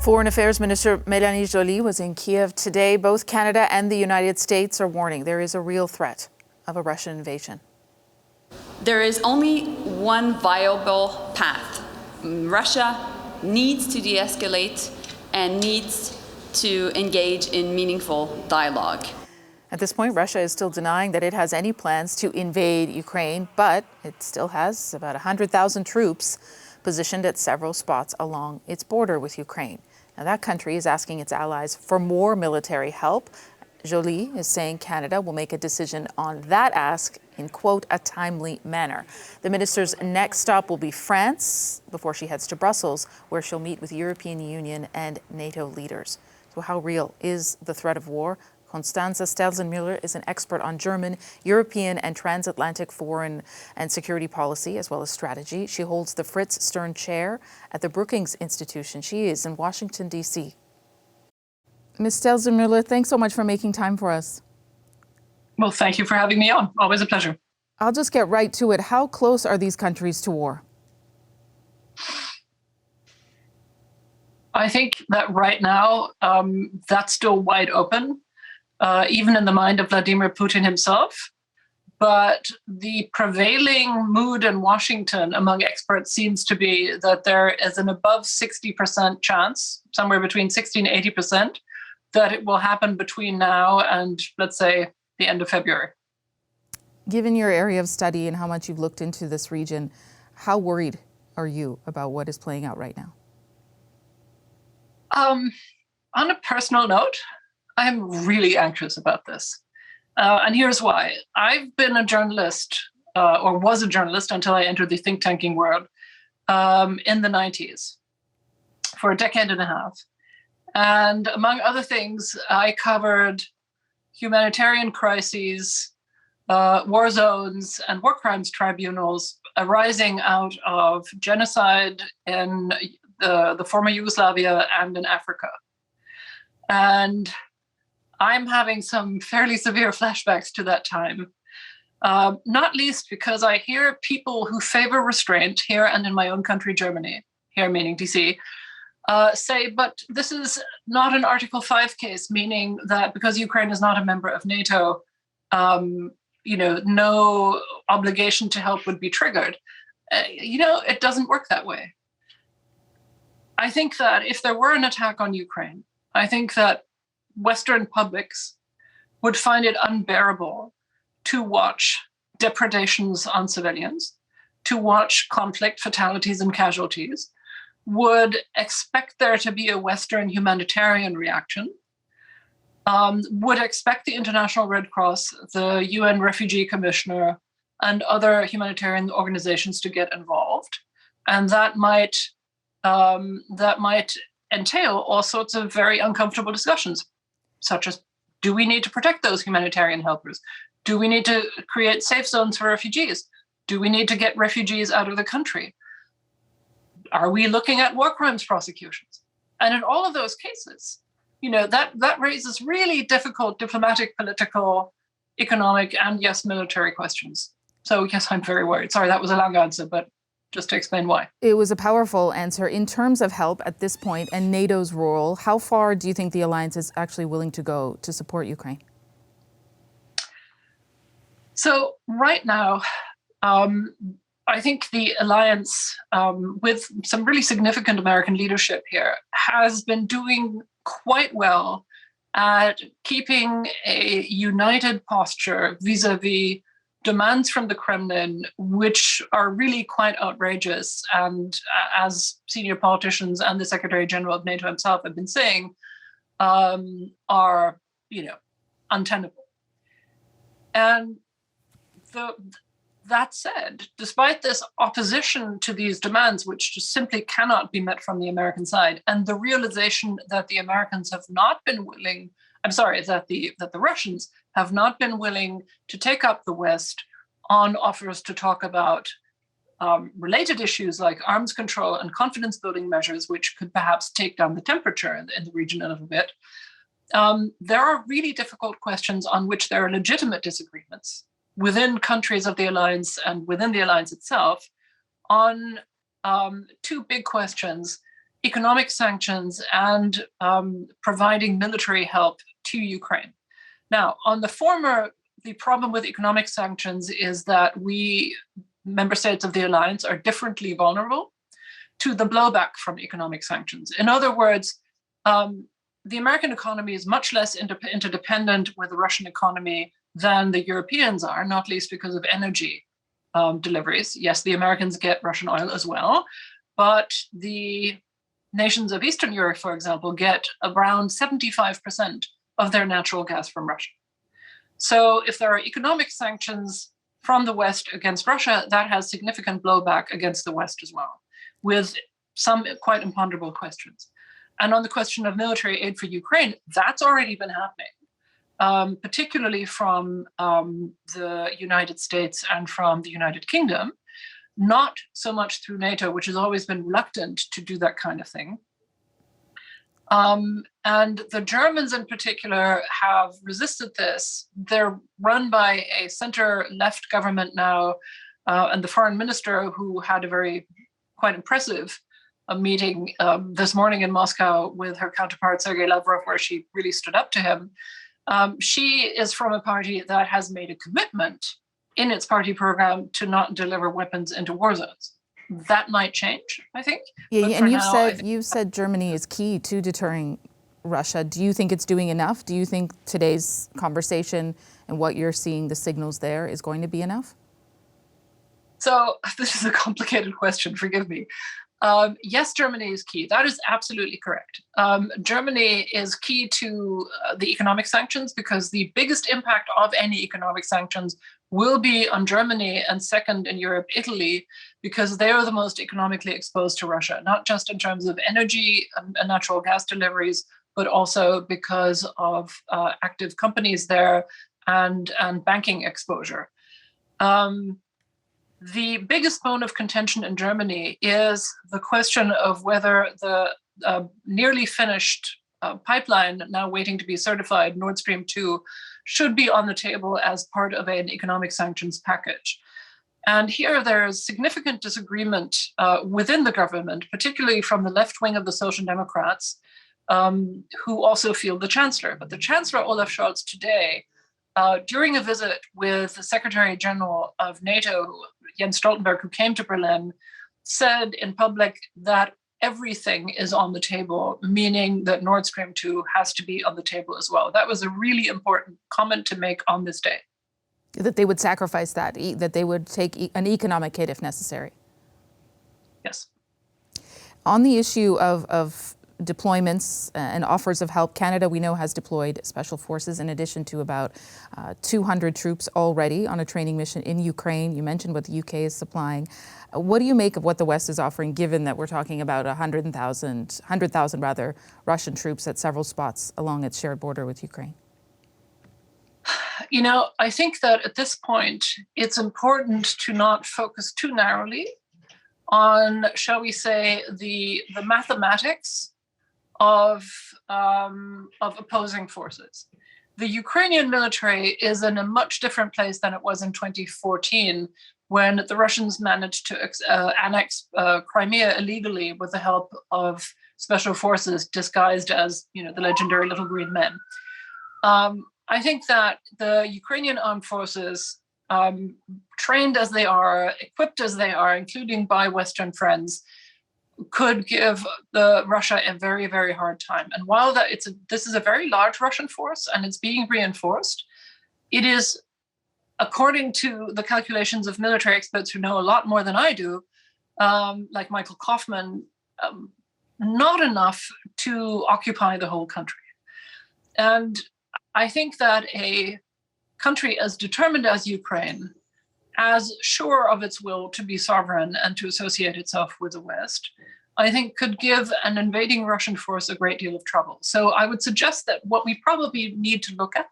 Foreign Affairs Minister Mélanie Joly was in Kiev today. Both Canada and the United States are warning there is a real threat of a Russian invasion. There is only one viable path. Russia needs to de-escalate and needs to engage in meaningful dialogue. At this point, Russia is still denying that it has any plans to invade Ukraine, but it still has about 100,000 troops positioned at several spots along its border with Ukraine. Now, that country is asking its allies for more military help. Joly is saying Canada will make a decision on that ask in, quote, a timely manner. The minister's next stop will be France before she heads to Brussels, where she'll meet with European Union and NATO leaders. So how real is the threat of war? Constanze Stelzenmüller is an expert on German, European and transatlantic foreign and security policy, as well as strategy. She holds the Fritz Stern Chair at the Brookings Institution. She is in Washington, D.C. Ms. Stelzenmüller, thanks so much for making time for us. Well, thank you for having me on. Always a pleasure. I'll just get right to it. How close are these countries to war? I think that right now, that's still wide open. Even in the mind of Vladimir Putin himself. But the prevailing mood in Washington among experts seems to be that there is an above 60% chance, somewhere between 60 and 80%, that it will happen between now and, let's say, the end of February. Given your area of study and how much you've looked into this region, how worried are you about what is playing out right now? On a personal note, I'm really anxious about this. And here's why. I've been a journalist, or was a journalist until I entered the think tanking world in the 90s for a decade and a half. And among other things, I covered humanitarian crises, war zones, and war crimes tribunals arising out of genocide in the former Yugoslavia and in Africa. And I'm having some fairly severe flashbacks to that time, not least because I hear people who favor restraint here and in my own country, Germany, here meaning DC, say, but this is not an Article 5 case, meaning that because Ukraine is not a member of NATO, no obligation to help would be triggered. It doesn't work that way. I think that if there were an attack on Ukraine, I think that Western publics would find it unbearable to watch depredations on civilians, to watch conflict, fatalities, and casualties, would expect there to be a Western humanitarian reaction, would expect the International Red Cross, the UN Refugee Commissioner, and other humanitarian organizations to get involved. And that might entail all sorts of very uncomfortable discussions, such as, do we need to protect those humanitarian helpers? Do we need to create safe zones for refugees? Do we need to get refugees out of the country? Are we looking at war crimes prosecutions? And in all of those cases, that raises really difficult diplomatic, political, economic, and yes, military questions. So yes, I'm very worried. Sorry, that was a long answer, but just to explain why. It was a powerful answer. In terms of help at this point and NATO's role, how far do you think the alliance is actually willing to go to support Ukraine? So right now, I think the alliance, with some really significant American leadership here, has been doing quite well at keeping a united posture vis-a-vis demands from the Kremlin, which are really quite outrageous, and as senior politicians and the Secretary General of NATO himself have been saying, are untenable. And that said, despite this opposition to these demands, which just simply cannot be met from the American side, and the realization that the Americans have not been willing, that the Russians have not been willing to take up the West on offers to talk about related issues like arms control and confidence building measures, which could perhaps take down the temperature in the region a little bit. There are really difficult questions on which there are legitimate disagreements within countries of the alliance and within the alliance itself on two big questions. economic sanctions and providing military help to Ukraine. Now, on the former, the problem with economic sanctions is that we, member states of the alliance, are differently vulnerable to the blowback from economic sanctions. In other words, the American economy is much less interdependent with the Russian economy than the Europeans are, not least because of energy deliveries. Yes, the Americans get Russian oil as well, but the nations of Eastern Europe, for example, get around 75% of their natural gas from Russia. So if there are economic sanctions from the West against Russia, that has significant blowback against the West as well, with some quite imponderable questions. And on the question of military aid for Ukraine, that's already been happening, particularly from the United States and from the United Kingdom, not so much through NATO, which has always been reluctant to do that kind of thing. And the Germans in particular have resisted this. They're run by a center-left government now, and the foreign minister, who had a very quite impressive meeting this morning in Moscow with her counterpart, Sergei Lavrov, where she really stood up to him. She is from a party that has made a commitment in its party program to not deliver weapons into war zones. That might change, I think. Yeah, and you've said Germany is key to deterring Russia. Do you think it's doing enough? Do you think today's conversation and what you're seeing, the signals there, is going to be enough? So this is a complicated question, forgive me. Yes, Germany is key. That is absolutely correct. Germany is key to the economic sanctions because the biggest impact of any economic sanctions will be on Germany and second in Europe, Italy, because they are the most economically exposed to Russia, not just in terms of energy and natural gas deliveries, but also because of active companies there and banking exposure. The biggest bone of contention in Germany is the question of whether the nearly finished pipeline, now waiting to be certified, Nord Stream 2, should be on the table as part of an economic sanctions package. And here there is significant disagreement within the government, particularly from the left wing of the Social Democrats, who also feel the Chancellor. But the Chancellor, Olaf Scholz, today, during a visit with the Secretary General of NATO, Jens Stoltenberg, who came to Berlin, said in public that everything is on the table, meaning that Nord Stream 2 has to be on the table as well. That was a really important comment to make on this day. That they would sacrifice that they would take an economic hit if necessary. Yes. On the issue of deployments and offers of help, Canada, we know, has deployed special forces in addition to about 200 troops already on a training mission in Ukraine. You mentioned what the UK is supplying. What do you make of what the West is offering, given that we're talking about 100,000 Russian troops at several spots along its shared border with Ukraine? You know, I think that at this point, it's important to not focus too narrowly on, shall we say, the mathematics of opposing forces. The Ukrainian military is in a much different place than it was in 2014, when the Russians managed to annex Crimea illegally with the help of special forces disguised as, the legendary Little Green Men. I think that the Ukrainian armed forces, trained as they are, equipped as they are, including by Western friends, could give Russia a very, very hard time. And while this is a very large Russian force and it's being reinforced, it is, according to the calculations of military experts who know a lot more than I do, like Michael Kaufman, not enough to occupy the whole country. And I think that a country as determined as Ukraine, as sure of its will to be sovereign and to associate itself with the West, I think could give an invading Russian force a great deal of trouble. So I would suggest that what we probably need to look at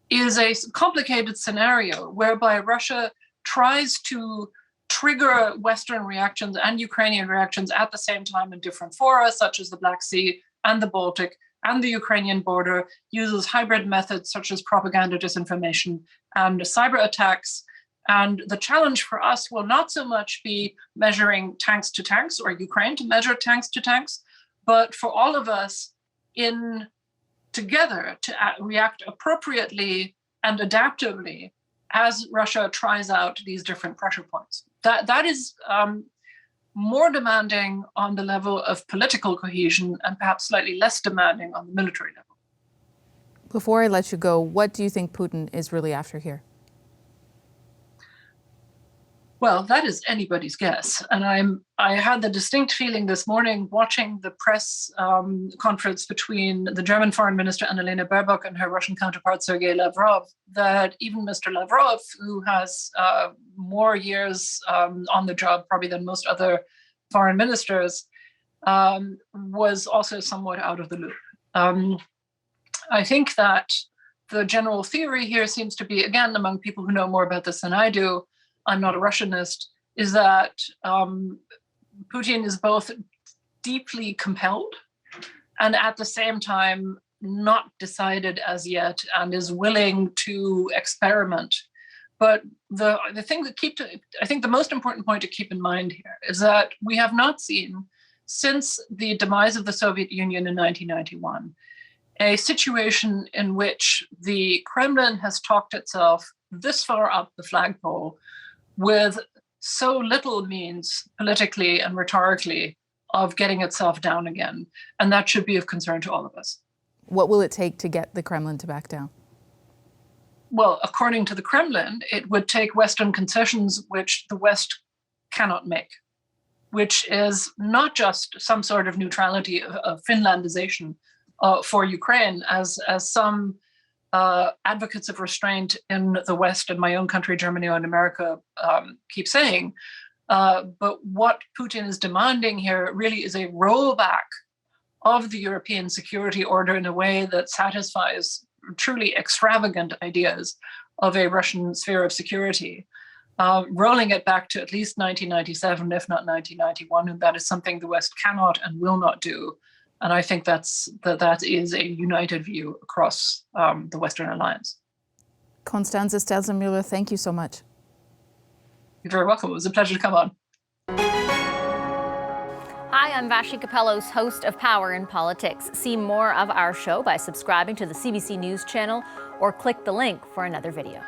is a complicated scenario whereby Russia tries to trigger Western reactions and Ukrainian reactions at the same time in different fora, such as the Black Sea and the Baltic and the Ukrainian border, uses hybrid methods such as propaganda, disinformation, and cyber attacks, And the challenge for us will not so much be measuring tanks to tanks or Ukraine to measure tanks to tanks, but for all of us together to react appropriately and adaptively as Russia tries out these different pressure points. That is more demanding on the level of political cohesion and perhaps slightly less demanding on the military level. Before I let you go, what do you think Putin is really after here? Well, that is anybody's guess. And I had the distinct feeling this morning watching the press conference between the German Foreign Minister Annalena Baerbock and her Russian counterpart Sergei Lavrov, that even Mr. Lavrov, who has more years on the job probably than most other foreign ministers, was also somewhat out of the loop. I think that the general theory here seems to be, again, among people who know more about this than I do, I'm not a Russianist, is that Putin is both deeply compelled and at the same time not decided as yet and is willing to experiment. But the thing that I think the most important point to keep in mind here is that we have not seen, since the demise of the Soviet Union in 1991, a situation in which the Kremlin has talked itself this far up the flagpole with so little means politically and rhetorically of getting itself down again. And that should be of concern to all of us. What will it take to get the Kremlin to back down? Well, according to the Kremlin, it would take Western concessions which the West cannot make, which is not just some sort of neutrality of Finlandization for Ukraine, as some advocates of restraint in the West and my own country, Germany and America, keep saying. But what Putin is demanding here really is a rollback of the European security order in a way that satisfies truly extravagant ideas of a Russian sphere of security, rolling it back to at least 1997, if not 1991. And that is something the West cannot and will not do. And I think that is a united view across the Western Alliance. Constanze Stelzenmüller, thank you so much. You're very welcome. It was a pleasure to come on. Hi, I'm Vashi Capellos, host of Power in Politics. See more of our show by subscribing to the CBC News channel or click the link for another video.